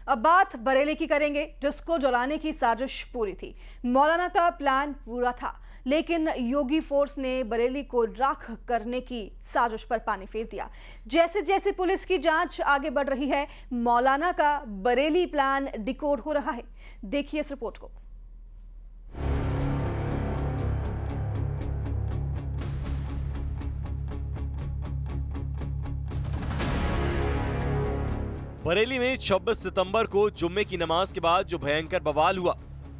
अब बात बरेली की करेंगे, जिसको जलाने की साजिश पूरी थी। मौलाना का प्लान पूरा था, लेकिन योगी फोर्स ने बरेली को राख करने की साजिश पर पानी फेर दिया। जैसे जैसे पुलिस की जांच आगे बढ़ रही है, मौलाना का बरेली प्लान डिकोड हो रहा है। देखिए इस रिपोर्ट को। बरेली में 26 सितंबर को जुम्मे की नमाज के बाद जो भयंकर बवाल हुआ,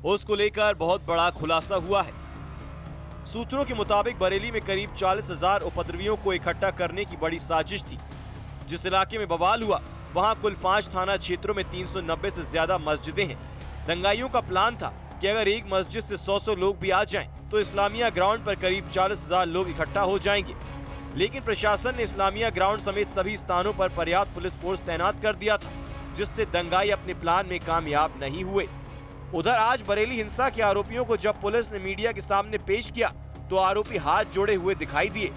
उसको लेकर बहुत बड़ा खुलासा हुआ है। सूत्रों के मुताबिक बरेली में करीब 40,000 उपद्रवियों को इकट्ठा करने की बड़ी साजिश थी। जिस इलाके में बवाल हुआ, वहां कुल 5 थाना क्षेत्रों में 390 से ज्यादा मस्जिदें हैं। दंगाइयों का प्लान था कि अगर एक मस्जिद से 100 लोग भी आ जाएं, तो इस्लामिया ग्राउंड पर करीब 40,000 लोग इकट्ठा हो जाएंगे। लेकिन प्रशासन ने इस्लामिया ग्राउंड समेत सभी स्थानों पर पर्याप्त पुलिस फोर्स तैनात कर दिया था, जिससे दंगाई अपने प्लान में कामयाब नहीं हुए। उधर आज बरेली हिंसा के आरोपियों को जब पुलिस ने मीडिया के सामने पेश किया, तो आरोपी हाथ जोड़े हुए दिखाई दिए।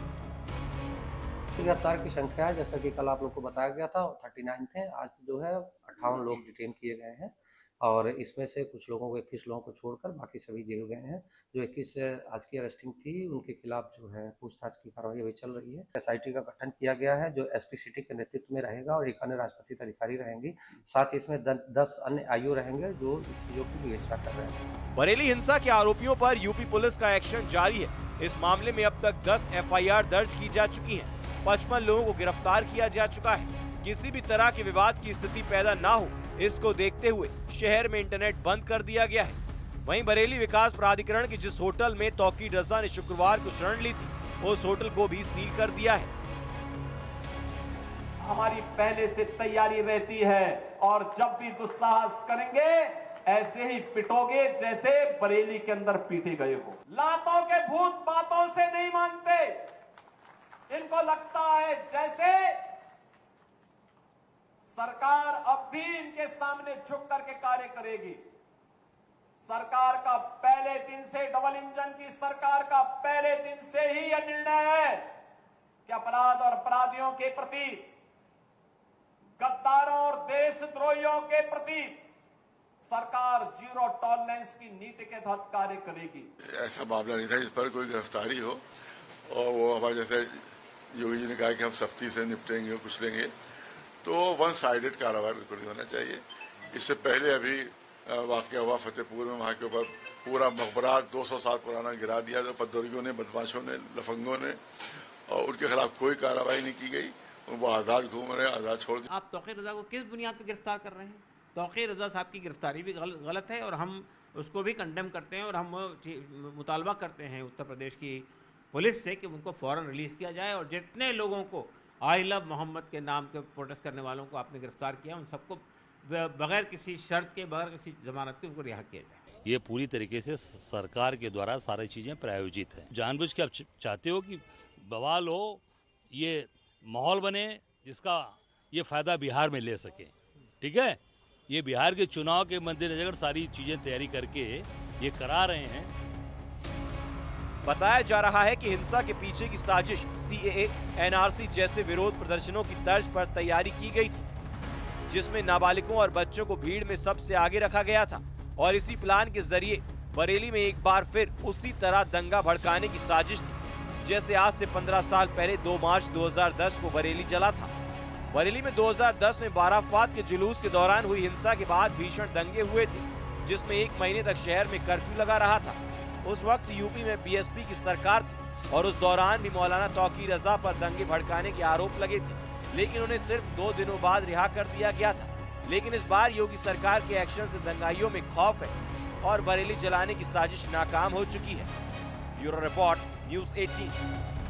गिरफ्तार की संख्या है, जैसा कि कल आप लोग को बताया गया था, 39 थे। आज जो है 58 लोग डिटेन किए गए हैं और इसमें से कुछ लोगों को 21 लोगों को छोड़कर बाकी सभी जेल गए हैं। जो 21 आज की अरेस्टिंग थी, उनके खिलाफ जो है पूछताछ की कार्रवाई अभी चल रही है। एसआईटी का गठन किया गया है, जो एसपी सिटी के नेतृत्व में रहेगा और एक अन्य राजपत्रित अधिकारी रहेंगी। साथ ही इसमें 10 अन्य आईओ रहेंगे जो इस चीजों की विवेचना कर रहे हैं। बरेली हिंसा के आरोपियों पर यूपी पुलिस का एक्शन जारी है। इस मामले में अब तक 10 एफआईआर दर्ज की जा चुकी है। 55 लोगों को गिरफ्तार किया जा चुका है। किसी भी तरह के विवाद की स्थिति पैदा ना हो, इसको देखते हुए शहर में इंटरनेट बंद कर दिया गया है। वहीं बरेली विकास प्राधिकरण के जिस होटल में तौकीर रजा ने शुक्रवार को शरण ली थी, उस होटल को भी सील कर दिया है। हमारी पहले से तैयारी रहती है और जब भी दुस्साहस करेंगे, ऐसे ही पिटोगे जैसे बरेली के अंदर पीटे गए हो। लातों के भूत बातों से नहीं मानते। इनको लगता है जैसे सरकार अब भी इनके सामने झुक करके कार्य करेगी। सरकार का पहले दिन से, डबल इंजन की सरकार का पहले दिन से ही यह निर्णय है कि अपराध और अपराधियों के प्रति, गद्दारों और देशद्रोहियों के प्रति सरकार जीरो टॉलरेंस की नीति के तहत कार्य करेगी। ऐसा मामला नहीं था जिस पर कोई गिरफ्तारी हो, और वो हमारे जैसे योगी जी ने कहा कि हम सख्ती से निपटेंगे, कुछ लेंगे, तो वन साइडेड कार्रवाई बिल्कुल नहीं होना चाहिए। इससे पहले अभी वाकया हुआ फतेहपुर में, वहाँ के ऊपर पूरा मकबरा 200 साल पुराना गिरा दिया, तो पद्दोरियों ने, बदमाशों ने, लफंगों ने, और उनके खिलाफ कोई कार्रवाई नहीं की गई। वो आज़ाद घूम रहे, आज़ाद छोड़ दिया। आप तौकीर रजा को किस बुनियाद पर गिरफ्तार कर रहे हैं? तौकीर रजा साहब की गिरफ्तारी भी गलत है और हम उसको भी कंडेम करते हैं और हम मुतालबा करते हैं उत्तर प्रदेश की पुलिस से कि उनको फ़ौरन रिलीज़ किया जाए, और जितने लोगों को आई लव मोहम्मद के नाम के प्रोटेस्ट करने वालों को आपने गिरफ्तार किया, उन सबको बगैर किसी शर्त के, बगैर किसी जमानत के उनको रिहा किया जाए। ये पूरी तरीके से सरकार के द्वारा सारी चीज़ें प्रायोजित हैं। जानबूझ के आप चाहते हो कि बवाल हो, ये माहौल बने जिसका ये फ़ायदा बिहार में ले सके। ठीक है, ये बिहार के चुनाव के मद्देनजर सारी चीज़ें तैयारी करके ये करा रहे हैं। बताया जा रहा है कि हिंसा के पीछे की साजिश सीएए, एनआरसी जैसे विरोध प्रदर्शनों की तर्ज पर तैयारी की गई थी, जिसमें नाबालिगों और बच्चों को भीड़ में सबसे आगे रखा गया था। और इसी प्लान के जरिए बरेली में एक बार फिर उसी तरह दंगा भड़काने की साजिश थी, जैसे आज से 15 साल पहले 2 मार्च 2010 को बरेली जला था। बरेली में 2010 में बाराफात के जुलूस के दौरान हुई हिंसा के बाद भीषण दंगे हुए थे, जिसमें 1 महीने तक शहर में कर्फ्यू लगा रहा था। उस वक्त यूपी में बीएसपी की सरकार थी और उस दौरान भी मौलाना तौकीर रजा पर दंगे भड़काने के आरोप लगे थे, लेकिन उन्हें सिर्फ 2 दिनों बाद रिहा कर दिया गया था। लेकिन इस बार योगी सरकार के एक्शन से दंगाइयों में खौफ है और बरेली जलाने की साजिश नाकाम हो चुकी है। Bureau report, news 18।